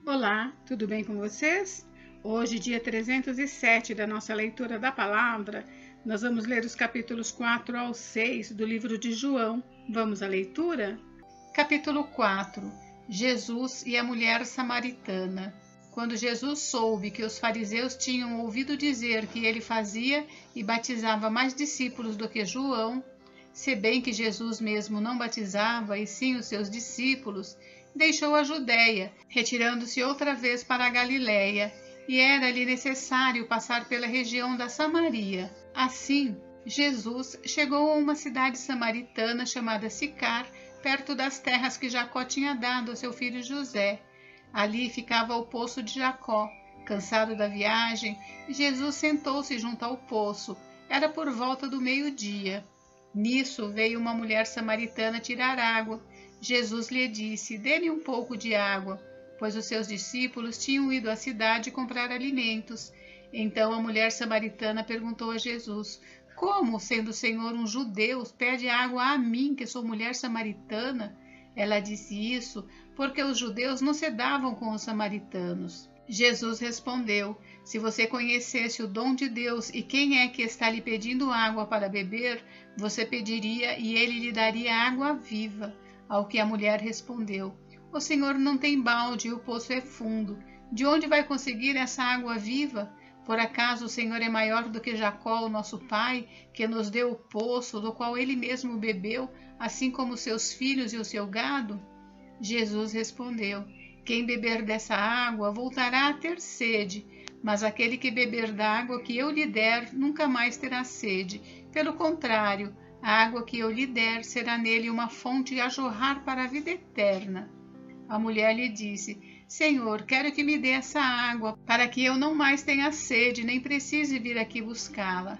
Olá, tudo bem com vocês? Hoje, dia 307 da nossa leitura da palavra, nós vamos ler os capítulos 4 ao 6 do livro de João. Vamos à leitura? Capítulo 4. Jesus e a mulher samaritana. Quando Jesus soube que os fariseus tinham ouvido dizer que ele fazia e batizava mais discípulos do que João, se bem que Jesus mesmo não batizava, e sim os seus discípulos, deixou a Judéia, retirando-se outra vez para a Galiléia, e era-lhe necessário passar pela região da Samaria. Assim, Jesus chegou a uma cidade samaritana chamada Sicar, perto das terras que Jacó tinha dado a seu filho José. Ali ficava o poço de Jacó. Cansado da viagem, Jesus sentou-se junto ao poço. Era por volta do meio-dia. Nisso veio uma mulher samaritana tirar água. Jesus lhe disse: "Dê-me um pouco de água", pois os seus discípulos tinham ido à cidade comprar alimentos. Então a mulher samaritana perguntou a Jesus: "Como, sendo o Senhor um judeu, pede água a mim, que sou mulher samaritana?" Ela disse isso porque os judeus não se davam com os samaritanos. Jesus respondeu: "Se você conhecesse o dom de Deus e quem é que está lhe pedindo água para beber, você pediria e ele lhe daria água viva." Ao que a mulher respondeu: "O Senhor não tem balde e o poço é fundo. De onde vai conseguir essa água viva? Por acaso o Senhor é maior do que Jacó, o nosso pai, que nos deu o poço, do qual ele mesmo bebeu, assim como seus filhos e o seu gado?" Jesus respondeu: "Quem beber dessa água voltará a ter sede, mas aquele que beber da água que eu lhe der nunca mais terá sede. Pelo contrário, a água que eu lhe der será nele uma fonte a jorrar para a vida eterna." A mulher lhe disse: "Senhor, quero que me dê essa água, para que eu não mais tenha sede, nem precise vir aqui buscá-la."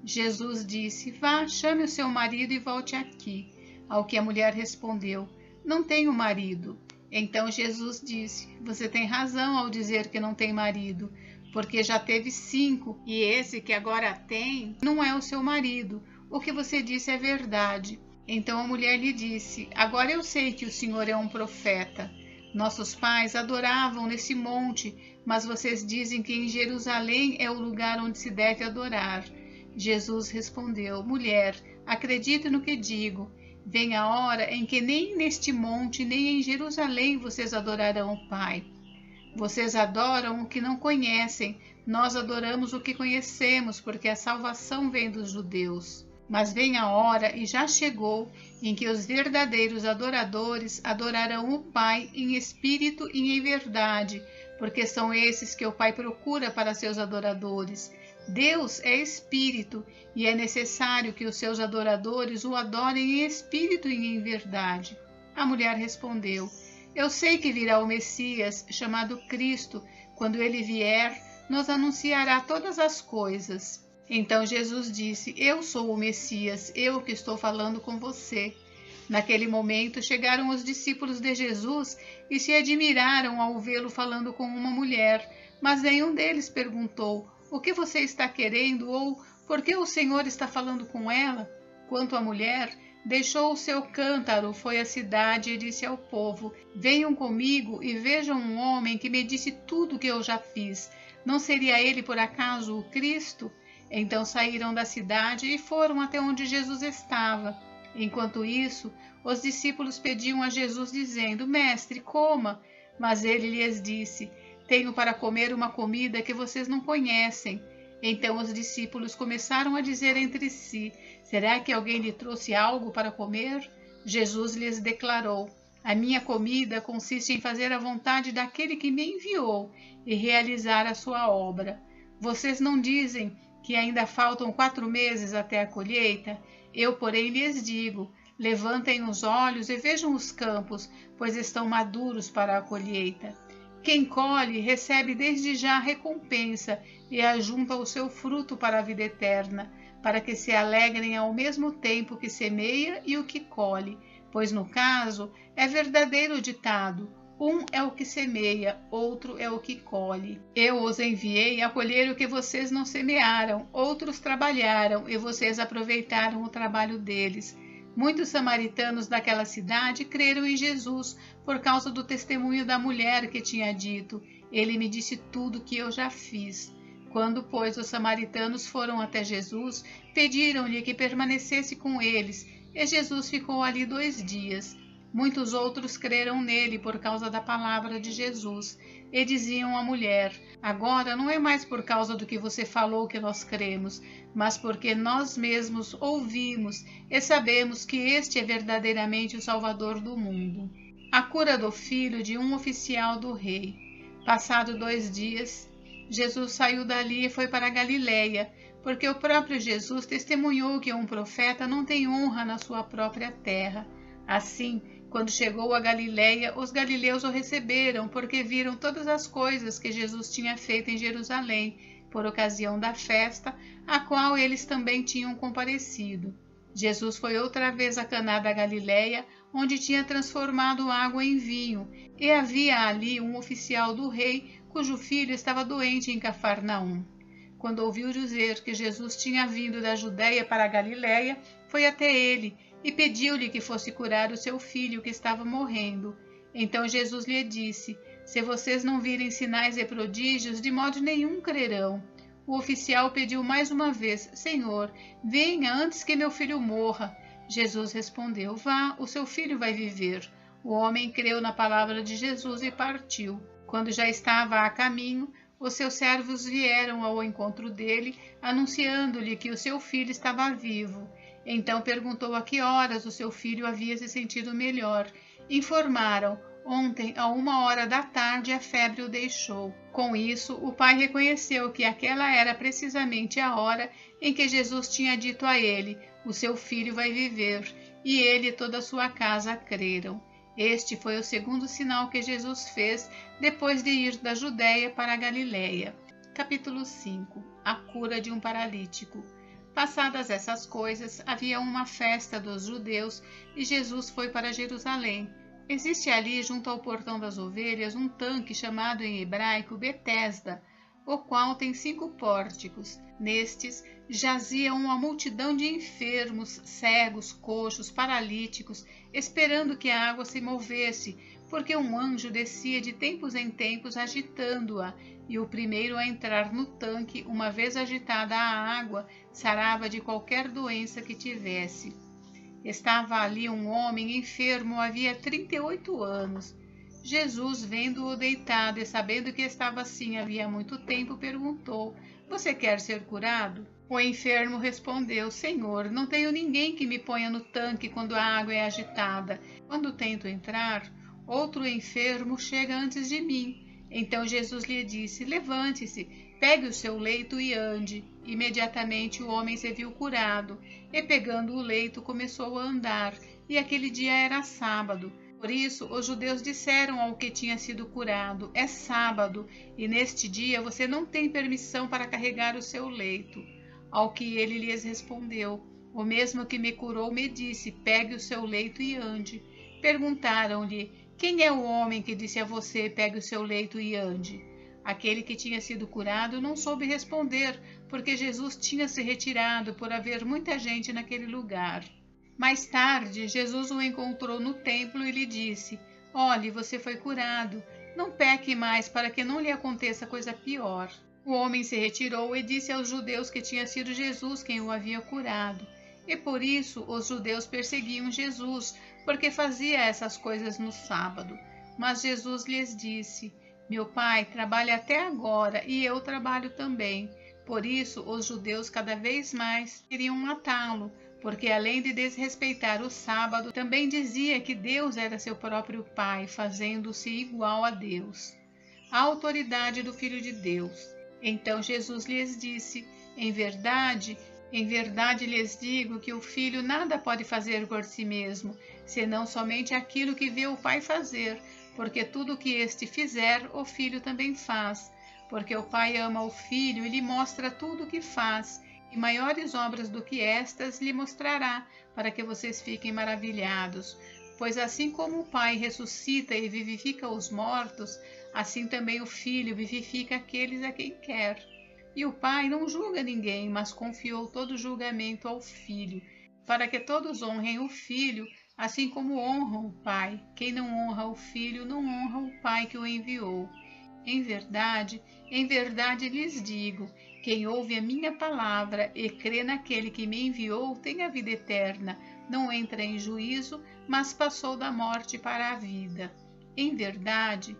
Jesus disse: "Vá, chame o seu marido e volte aqui." Ao que a mulher respondeu: "Não tenho marido." Então Jesus disse: "Você tem razão ao dizer que não tem marido, porque já teve 5, e esse que agora tem não é o seu marido. O que você disse é verdade." Então a mulher lhe disse: "Agora eu sei que o Senhor é um profeta. Nossos pais adoravam nesse monte, mas vocês dizem que em Jerusalém é o lugar onde se deve adorar." Jesus respondeu: "Mulher, acredite no que digo. Vem a hora em que nem neste monte, nem em Jerusalém vocês adorarão o Pai. Vocês adoram o que não conhecem, nós adoramos o que conhecemos, porque a salvação vem dos judeus. Mas vem a hora, e já chegou, em que os verdadeiros adoradores adorarão o Pai em espírito e em verdade, porque são esses que o Pai procura para seus adoradores. Deus é espírito, e é necessário que os seus adoradores o adorem em espírito e em verdade." A mulher respondeu: "Eu sei que virá o Messias, chamado Cristo. Quando ele vier, nos anunciará todas as coisas." Então Jesus disse: "Eu sou o Messias, eu que estou falando com você." Naquele momento chegaram os discípulos de Jesus e se admiraram ao vê-lo falando com uma mulher, mas nenhum deles perguntou: "O que você está querendo?" ou "Por que o Senhor está falando com ela?" Quanto à mulher, deixou o seu cântaro, foi à cidade e disse ao povo: "Venham comigo e vejam um homem que me disse tudo o que eu já fiz. Não seria ele por acaso o Cristo?" Então saíram da cidade e foram até onde Jesus estava. Enquanto isso, os discípulos pediam a Jesus, dizendo: "Mestre, coma." Mas ele lhes disse: "Tenho para comer uma comida que vocês não conhecem." Então os discípulos começaram a dizer entre si: "Será que alguém lhe trouxe algo para comer?" Jesus lhes declarou: "A minha comida consiste em fazer a vontade daquele que me enviou e realizar a sua obra. Vocês não dizem que ainda faltam 4 meses até a colheita? Eu, porém, lhes digo: levantem os olhos e vejam os campos, pois estão maduros para a colheita. Quem colhe recebe desde já a recompensa e ajunta o seu fruto para a vida eterna, para que se alegrem ao mesmo tempo que semeia e o que colhe, pois no caso é verdadeiro o ditado: um é o que semeia, outro é o que colhe. Eu os enviei a colher o que vocês não semearam, outros trabalharam e vocês aproveitaram o trabalho deles. Muitos samaritanos daquela cidade creram em Jesus por causa do testemunho da mulher que tinha dito: Ele me disse tudo o que eu já fiz. Quando, pois, os samaritanos foram até Jesus, pediram-lhe que permanecesse com eles, e Jesus ficou ali 2 dias. Muitos outros creram nele por causa da palavra de Jesus, e diziam à mulher: Agora não é mais por causa do que você falou que nós cremos, mas porque nós mesmos ouvimos e sabemos que este é verdadeiramente o Salvador do mundo. A cura do filho de um oficial do rei. Passado 2 dias, Jesus saiu dali e foi para a Galiléia, porque o próprio Jesus testemunhou que um profeta não tem honra na sua própria terra. Assim, quando chegou a Galiléia, os galileus o receberam, porque viram todas as coisas que Jesus tinha feito em Jerusalém, por ocasião da festa, a qual eles também tinham comparecido. Jesus foi outra vez a Caná da Galiléia, onde tinha transformado água em vinho, e havia ali um oficial do rei, cujo filho estava doente em Cafarnaum. Quando ouviu dizer que Jesus tinha vindo da Judéia para a Galiléia, foi até ele e pediu-lhe que fosse curar o seu filho que estava morrendo. Então Jesus lhe disse: Se vocês não virem sinais e prodígios, de modo nenhum crerão. O oficial pediu mais uma vez: Senhor, venha antes que meu filho morra. Jesus respondeu: Vá, o seu filho vai viver. O homem creu na palavra de Jesus e partiu. Quando já estava a caminho, os seus servos vieram ao encontro dele, anunciando-lhe que o seu filho estava vivo. Então perguntou a que horas o seu filho havia se sentido melhor. Informaram: Ontem, a 1h da tarde, a febre o deixou. Com isso, o pai reconheceu que aquela era precisamente a hora em que Jesus tinha dito a ele: O seu filho vai viver. E ele e toda a sua casa creram. Este foi o segundo sinal que Jesus fez depois de ir da Judéia para a Galiléia. Capítulo 5. A cura de um paralítico. Passadas essas coisas, havia uma festa dos judeus e Jesus foi para Jerusalém. Existe ali, junto ao portão das ovelhas, um tanque chamado em hebraico Betesda, o qual tem 5 pórticos. Nestes jazia uma multidão de enfermos, cegos, coxos, paralíticos, esperando que a água se movesse, porque um anjo descia de tempos em tempos agitando-a, e o primeiro a entrar no tanque, uma vez agitada a água, sarava de qualquer doença que tivesse. Estava ali um homem enfermo havia 38 anos. Jesus, vendo-o deitado e sabendo que estava assim havia muito tempo, perguntou: Você quer ser curado? O enfermo respondeu: Senhor, não tenho ninguém que me ponha no tanque quando a água é agitada. Quando tento entrar, outro enfermo chega antes de mim. Então Jesus lhe disse: Levante-se, pegue o seu leito e ande. Imediatamente o homem se viu curado, e pegando o leito começou a andar, e aquele dia era sábado. Por isso os judeus disseram ao que tinha sido curado: É sábado, e neste dia você não tem permissão para carregar o seu leito. Ao que ele lhes respondeu: O mesmo que me curou me disse: Pegue o seu leito e ande. Perguntaram-lhe: Quem é o homem que disse a você: Pegue o seu leito e ande? Aquele que tinha sido curado não soube responder, porque Jesus tinha se retirado por haver muita gente naquele lugar. Mais tarde, Jesus o encontrou no templo e lhe disse: Olhe, você foi curado. Não peque mais, para que não lhe aconteça coisa pior. O homem se retirou e disse aos judeus que tinha sido Jesus quem o havia curado. E por isso os judeus perseguiam Jesus, porque fazia essas coisas no sábado. Mas Jesus lhes disse: Meu Pai trabalha até agora e eu trabalho também. Por isso os judeus cada vez mais queriam matá-lo, porque além de desrespeitar o sábado, também dizia que Deus era seu próprio Pai, fazendo-se igual a Deus. A autoridade do Filho de Deus. Então Jesus lhes disse: Em verdade lhes digo que o Filho nada pode fazer por si mesmo, senão somente aquilo que vê o Pai fazer, porque tudo o que este fizer, o Filho também faz. Porque o Pai ama o Filho e lhe mostra tudo o que faz, e maiores obras do que estas lhe mostrará, para que vocês fiquem maravilhados. Pois assim como o Pai ressuscita e vivifica os mortos, assim também o Filho vivifica aqueles a quem quer. E o Pai não julga ninguém, mas confiou todo o julgamento ao Filho. para que todos honrem o Filho, assim como honram o Pai. Quem não honra o Filho, não honra o Pai que o enviou. Em verdade lhes digo, quem ouve a minha palavra e crê naquele que me enviou tem a vida eterna, não entra em juízo, mas passou da morte para a vida. Em verdade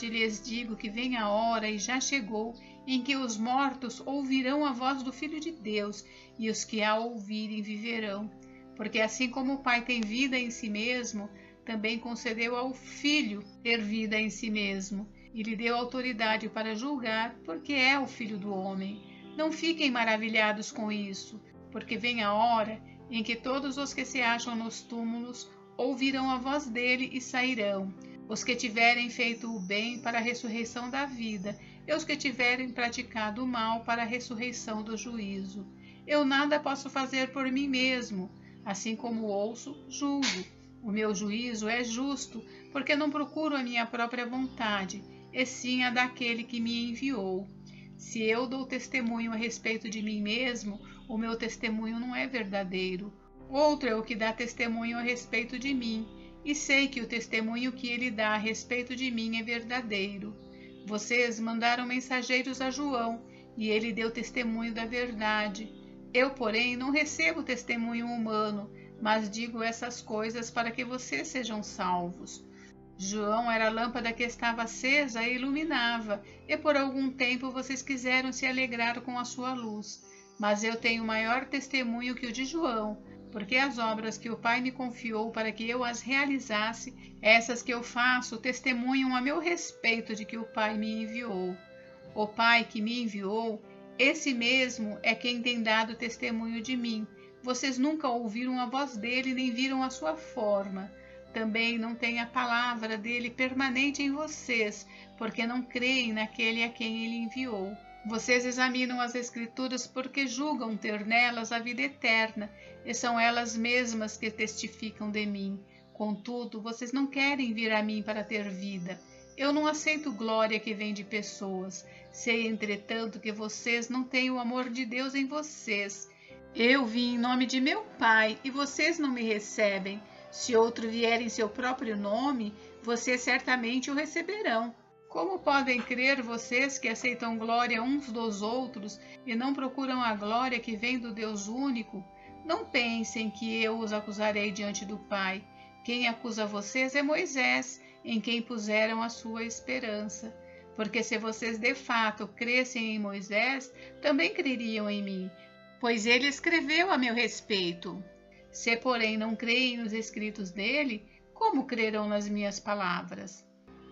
lhes digo que vem a hora e já chegou, em que os mortos ouvirão a voz do Filho de Deus, e os que a ouvirem viverão. Porque assim como o Pai tem vida em si mesmo, também concedeu ao Filho ter vida em si mesmo, e lhe deu autoridade para julgar, porque é o Filho do homem. Não fiquem maravilhados com isso, porque vem a hora em que todos os que se acham nos túmulos ouvirão a voz dele e sairão, os que tiverem feito o bem para a ressurreição da vida, e os que tiverem praticado o mal para a ressurreição do juízo. Eu nada posso fazer por mim mesmo, assim como ouço, julgo. O meu juízo é justo, porque não procuro a minha própria vontade, e sim a daquele que me enviou. Se eu dou testemunho a respeito de mim mesmo, o meu testemunho não é verdadeiro. Outro é o que dá testemunho a respeito de mim, e sei que o testemunho que ele dá a respeito de mim é verdadeiro. Vocês mandaram mensageiros a João, e ele deu testemunho da verdade. Eu, porém, não recebo testemunho humano, mas digo essas coisas para que vocês sejam salvos. João era a lâmpada que estava acesa e iluminava, e por algum tempo vocês quiseram se alegrar com a sua luz. Mas eu tenho maior testemunho que o de João, porque as obras que o Pai me confiou para que eu as realizasse, essas que eu faço, testemunham a meu respeito de que o Pai me enviou. O Pai que me enviou, esse mesmo é quem tem dado testemunho de mim. Vocês nunca ouviram a voz dele, nem viram a sua forma. Também não tem a palavra dele permanente em vocês, porque não creem naquele a quem ele enviou. Vocês examinam as Escrituras porque julgam ter nelas a vida eterna, e são elas mesmas que testificam de mim. Contudo, vocês não querem vir a mim para ter vida. Eu não aceito glória que vem de pessoas. Sei, entretanto, que vocês não têm o amor de Deus em vocês. Eu vim em nome de meu Pai, e vocês não me recebem. Se outro vier em seu próprio nome, vocês certamente o receberão. Como podem crer vocês que aceitam glória uns dos outros e não procuram a glória que vem do Deus único? Não pensem que eu os acusarei diante do Pai. Quem acusa vocês é Moisés, em quem puseram a sua esperança. Porque se vocês de fato crescem em Moisés, também creriam em mim, pois ele escreveu a meu respeito. Se, porém, não creem nos escritos dele, como crerão nas minhas palavras?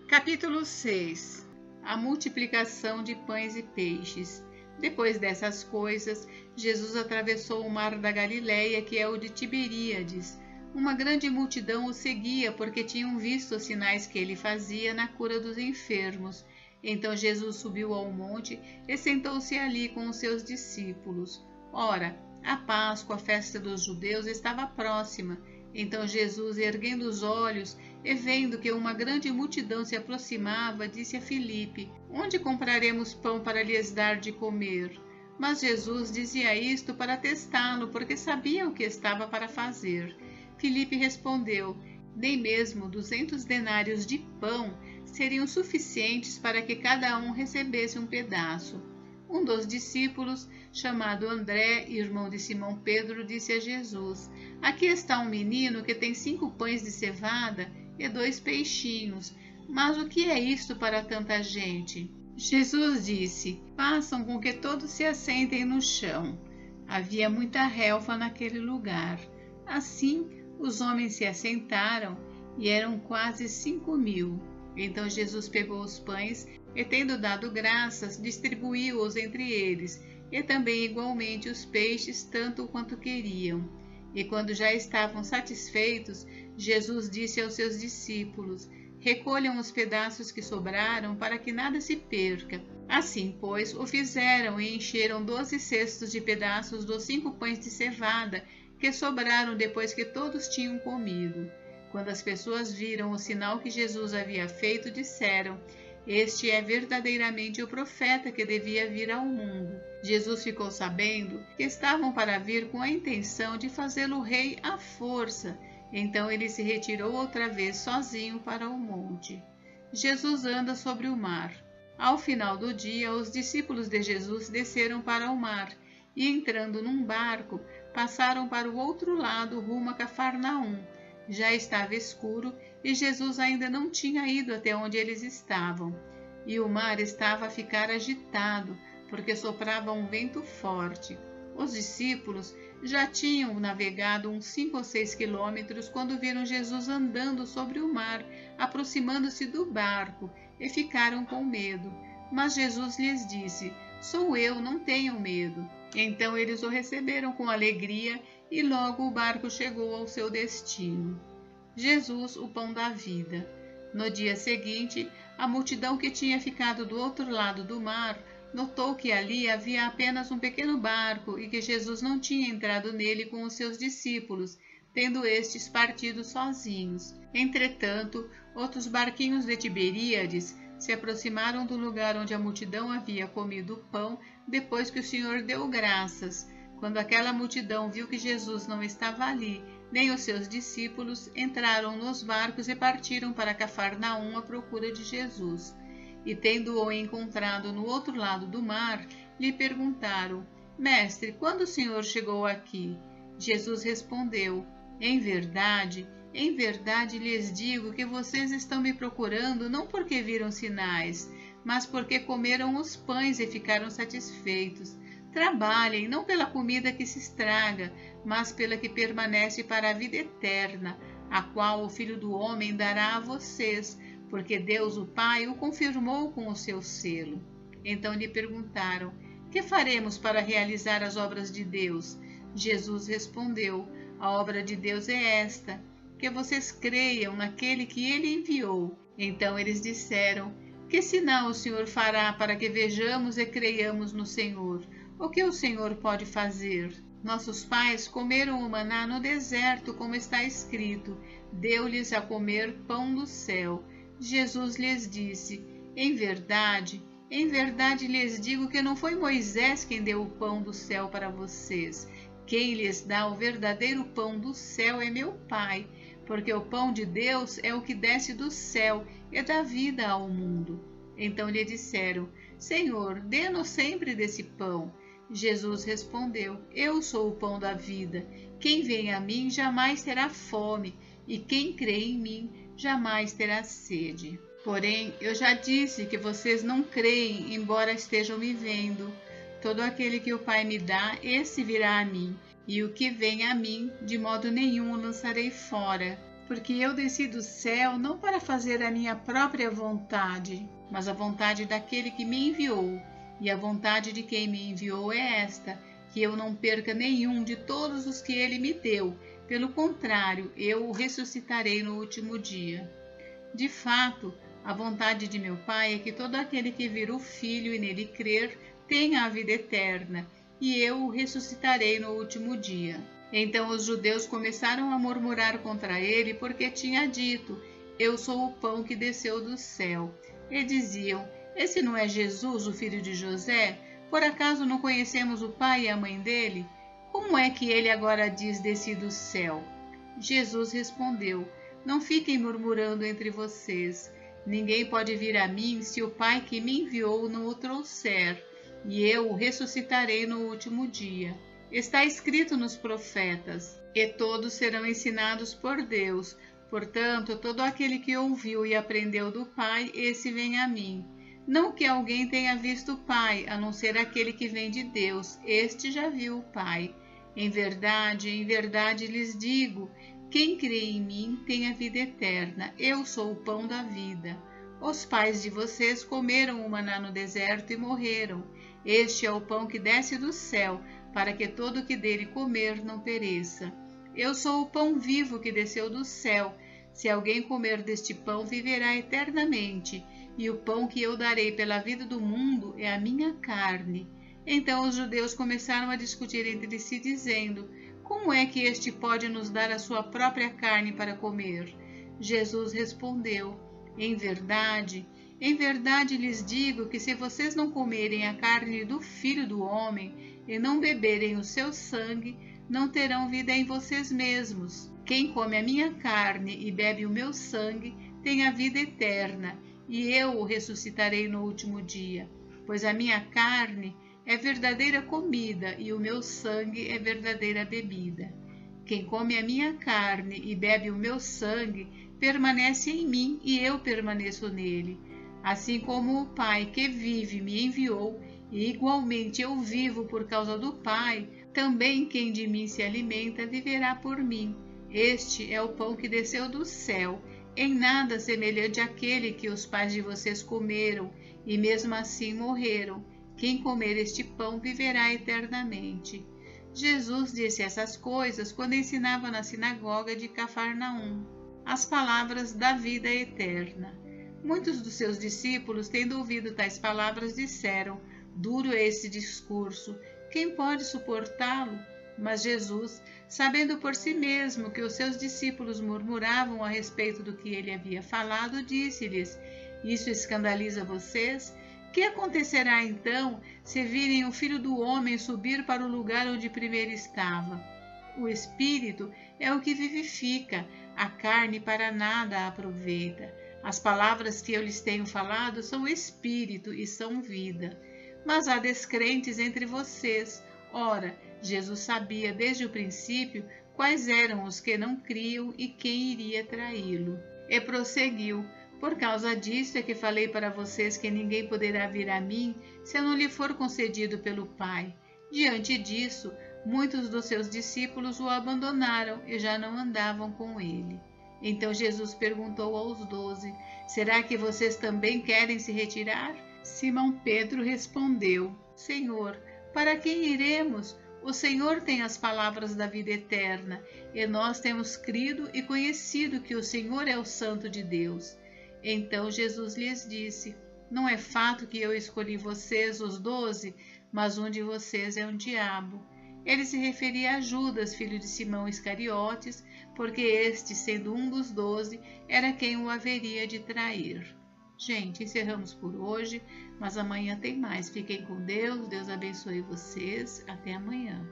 Capítulo 6. A multiplicação de pães e peixes. Depois dessas coisas, Jesus atravessou o mar da Galileia, que é o de Tiberíades. Uma grande multidão o seguia, porque tinham visto os sinais que ele fazia na cura dos enfermos. Então Jesus subiu ao monte e sentou-se ali com os seus discípulos. Ora, a Páscoa, a festa dos judeus, estava próxima. Então Jesus, erguendo os olhos e vendo que uma grande multidão se aproximava, disse a Filipe: Onde compraremos pão para lhes dar de comer? Mas Jesus dizia isto para testá-lo, porque sabia o que estava para fazer. Filipe respondeu: Nem mesmo 200 denários de pão seriam suficientes para que cada um recebesse um pedaço. Um dos discípulos, chamado André, irmão de Simão Pedro, disse a Jesus: Aqui está um menino que tem 5 pães de cevada e 2 peixinhos. Mas o que é isto para tanta gente? Jesus disse: Façam com que todos se assentem no chão. Havia muita relva naquele lugar. Assim, os homens se assentaram e eram quase 5.000. Então Jesus pegou os pães e, tendo dado graças, distribuiu-os entre eles, e também igualmente os peixes, tanto quanto queriam. E quando já estavam satisfeitos, Jesus disse aos seus discípulos: Recolham os pedaços que sobraram, para que nada se perca. Assim, pois, o fizeram e encheram 12 cestos de pedaços dos 5 pães de cevada, que sobraram depois que todos tinham comido. Quando as pessoas viram o sinal que Jesus havia feito, disseram: Este é verdadeiramente o profeta que devia vir ao mundo. Jesus ficou sabendo que estavam para vir com a intenção de fazê-lo rei à força. Então ele se retirou outra vez sozinho para o monte. Jesus anda sobre o mar. Ao final do dia, os discípulos de Jesus desceram para o mar e, entrando num barco, passaram para o outro lado rumo a Cafarnaum. Já estava escuro e Jesus ainda não tinha ido até onde eles estavam. E o mar estava a ficar agitado, porque soprava um vento forte. Os discípulos já tinham navegado uns 5 ou 6 quilômetros quando viram Jesus andando sobre o mar, aproximando-se do barco, e ficaram com medo. Mas Jesus lhes disse: "Sou eu, não tenham medo." Então eles o receberam com alegria e logo o barco chegou ao seu destino. Jesus, o pão da vida. No dia seguinte, a multidão que tinha ficado do outro lado do mar notou que ali havia apenas um pequeno barco e que Jesus não tinha entrado nele com os seus discípulos, tendo estes partido sozinhos. Entretanto, outros barquinhos de Tiberíades se aproximaram do lugar onde a multidão havia comido o pão depois que o Senhor deu graças. Quando aquela multidão viu que Jesus não estava ali, nem os seus discípulos, entraram nos barcos e partiram para Cafarnaum à procura de Jesus. E tendo-o encontrado no outro lado do mar, lhe perguntaram: "Mestre, quando o Senhor chegou aqui?" Jesus respondeu: em verdade lhes digo que vocês estão me procurando não porque viram sinais, mas porque comeram os pães e ficaram satisfeitos. Trabalhem não pela comida que se estraga, mas pela que permanece para a vida eterna, a qual o Filho do Homem dará a vocês, porque Deus o Pai o confirmou com o seu selo. Então lhe perguntaram: "Que faremos para realizar as obras de Deus?" Jesus respondeu: "A obra de Deus é esta, que vocês creiam naquele que ele enviou." Então eles disseram: "Que sinal o Senhor fará para que vejamos e creiamos no Senhor? O que o Senhor pode fazer? Nossos pais comeram o maná no deserto, como está escrito: deu-lhes a comer pão do céu." Jesus lhes disse: em verdade lhes digo que não foi Moisés quem deu o pão do céu para vocês. Quem lhes dá o verdadeiro pão do céu é meu Pai, porque o pão de Deus é o que desce do céu e dá vida ao mundo. Então lhe disseram: "Senhor, dê-nos sempre desse pão." Jesus respondeu: "Eu sou o pão da vida. Quem vem a mim jamais terá fome, e quem crê em mim jamais terá sede. Porém, eu já disse que vocês não creem, embora estejam me vendo. Todo aquele que o Pai me dá, esse virá a mim, e o que vem a mim, de modo nenhum o lançarei fora. Porque eu desci do céu não para fazer a minha própria vontade, mas a vontade daquele que me enviou. E a vontade de quem me enviou é esta, que eu não perca nenhum de todos os que ele me deu. Pelo contrário, eu o ressuscitarei no último dia. De fato, a vontade de meu Pai é que todo aquele que vir o Filho e nele crer tenha a vida eterna, e eu o ressuscitarei no último dia." Então os judeus começaram a murmurar contra ele, porque tinha dito: "Eu sou o pão que desceu do céu." E diziam: "Esse não é Jesus, o filho de José? Por acaso não conhecemos o pai e a mãe dele? Como é que ele agora diz: desci do céu?" Jesus respondeu: "Não fiquem murmurando entre vocês. Ninguém pode vir a mim se o Pai que me enviou não o trouxer, e eu o ressuscitarei no último dia. Está escrito nos profetas: e todos serão ensinados por Deus. Portanto, todo aquele que ouviu e aprendeu do Pai, esse vem a mim. Não que alguém tenha visto o Pai, a não ser aquele que vem de Deus, este já viu o Pai. Em verdade lhes digo, quem crê em mim tem a vida eterna. Eu sou o pão da vida. Os pais de vocês comeram o maná no deserto e morreram. Este é o pão que desce do céu, para que todo o que dele comer não pereça. Eu sou o pão vivo que desceu do céu. Se alguém comer deste pão, viverá eternamente. E o pão que eu darei pela vida do mundo é a minha carne." Então os judeus começaram a discutir entre si, dizendo: "Como é que este pode nos dar a sua própria carne para comer?" Jesus respondeu: em verdade Em verdade lhes digo que se vocês não comerem a carne do Filho do Homem e não beberem o seu sangue, não terão vida em vocês mesmos. Quem come a minha carne e bebe o meu sangue tem a vida eterna, e eu o ressuscitarei no último dia. Pois a minha carne é verdadeira comida e o meu sangue é verdadeira bebida. Quem come a minha carne e bebe o meu sangue permanece em mim e eu permaneço nele. Assim como o Pai que vive me enviou, e igualmente eu vivo por causa do Pai, também quem de mim se alimenta viverá por mim. Este é o pão que desceu do céu, em nada semelhante àquele que os pais de vocês comeram, e mesmo assim morreram. Quem comer este pão viverá eternamente. Jesus disse essas coisas quando ensinava na sinagoga de Cafarnaum. As palavras da vida eterna. Muitos dos seus discípulos, tendo ouvido tais palavras, disseram: duro é esse discurso, quem pode suportá-lo? Mas Jesus, sabendo por si mesmo que os seus discípulos murmuravam a respeito do que ele havia falado, disse-lhes: isso escandaliza vocês? Que acontecerá então se virem o Filho do Homem subir para o lugar onde primeiro estava? O Espírito é o que vivifica, a carne para nada aproveita. As palavras que eu lhes tenho falado são espírito e são vida. Mas há descrentes entre vocês. Ora, Jesus sabia desde o princípio quais eram os que não criam e quem iria traí-lo. E prosseguiu: por causa disso é que falei para vocês que ninguém poderá vir a mim se não lhe for concedido pelo Pai. Diante disso, muitos dos seus discípulos o abandonaram e já não andavam com ele. Então Jesus perguntou aos 12: será que vocês também querem se retirar? Simão Pedro respondeu: Senhor, para quem iremos? O Senhor tem as palavras da vida eterna, e nós temos crido e conhecido que o Senhor é o Santo de Deus. Então Jesus lhes disse: não é fato que eu escolhi vocês, os 12, mas um de vocês é um diabo. Ele se referia a Judas, filho de Simão Iscariotes, porque este, sendo um dos 12, era quem o haveria de trair. Gente, encerramos por hoje, mas amanhã tem mais. Fiquem com Deus, Deus abençoe vocês. Até amanhã.